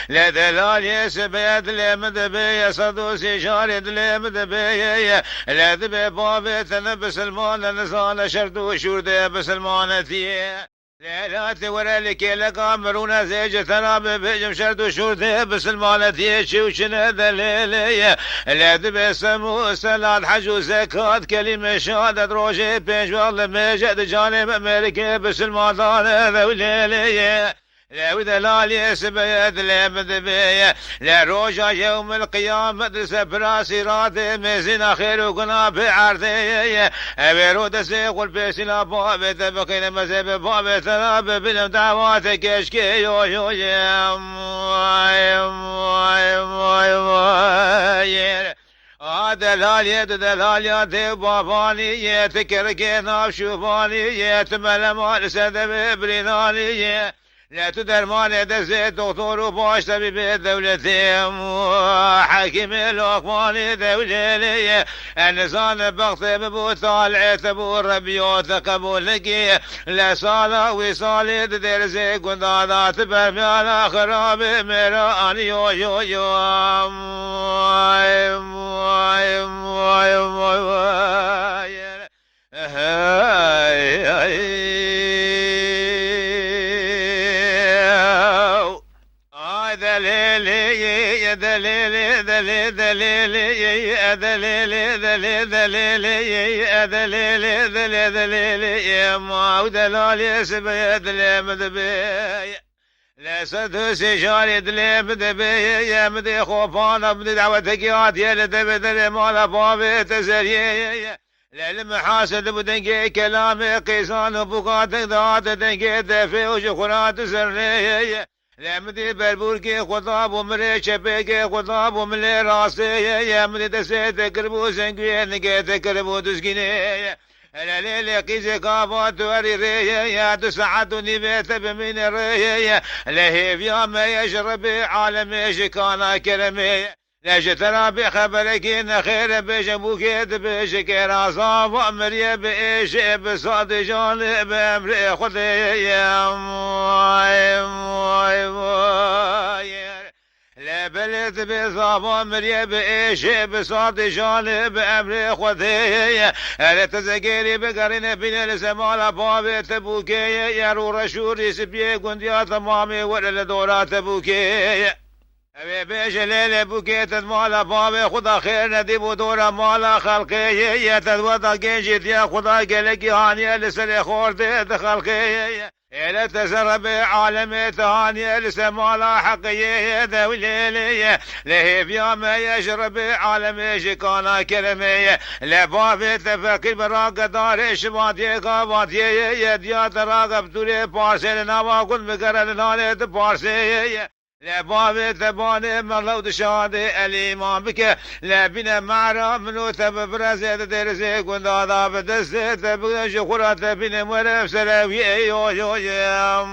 لا دلال يسبيت لمدبي صدوسي شارد لمدبي لا دبي بابي تنبس المان نزال شردو شورد بسلمانتي لا تورى لك لقامرون زيج تراب بجم شرد شورد بسلمانتي شوشنا دليلي لا دبي سمو سلاد حجو زكاة كلمة شهادة روجي بيش والله مجد جانب أمريكا بسلمان ذوليلي لا ودلال يسبيت لا مدبية لا روجا يوم القيامة سبراسي راتي مزين خير وقنا بعرضي أبيرود سيقول بيسنا بابي تبقين مزيب بابي تناب بلم دعواتك اشكي يو يو يم دلال يد دلال يد باباني يتكركي ناف شوفاني يتملم سدب بريناني لا تدرمان دزي دكتور وباش طبيب دولتي حكيم الأقوال دولي النزان بغطي ببو طالع تبو ربيوت قبولك لا صالة وصالة درزي قندادات برميانا خراب مران يو يو يو لا سدوسي شاري دلي مدبي يا مدي خوفانا بدي دعوتك يا لدبي دلي مالا بابي تزري لا المحاسد بدنجي كلامي قيسان وبقاتك ذات دنجي دفي وشخرات سري لا مدي بربوركي خطاب ومريش بيكي خطاب وملي راسي يا مدي تسيت قربو سنقوي نقيت قربو تسكيني لا ليلي قيزي قابات وريري يا تسعدني بيت بمن الري لهيب يا ما يشرب عالمي شكانا كرمي لا جترى بخبرك ان خير بجبوك بيش كراسا وامري بإيش بصاد جانب امري خذي يا لا بلت بصاب امري بإيش بصاد جانب امري خذي لا تزقيري بقرن بين السماء باب تبوكي يا رو رشوري سبيه قنديات مامي ولا دورات تبوكي ابي بيش ليلة بوكيت مالا بابي خدا خير ندي بدورا مالا خلقي يتدوضا جيجيت يا خدا قلقي هاني لسل خورد خلقي إلا تسرب عالمي تهاني لسمالا حقي ذوليلي لهيب يا ما يشرب عالمي شكانا كرمي لبابي تفكر براق دار شباتي قاباتي يديات راقب تولي بارسي لنوا قل بقرن نالي بارسي لا بابي تباني ملو دشادي الإمام بك لا بنا معرا منو تبرزي تدرسي كنت هذا بدستي تبقى شخورة بنا مرف سلاوي يو يو يا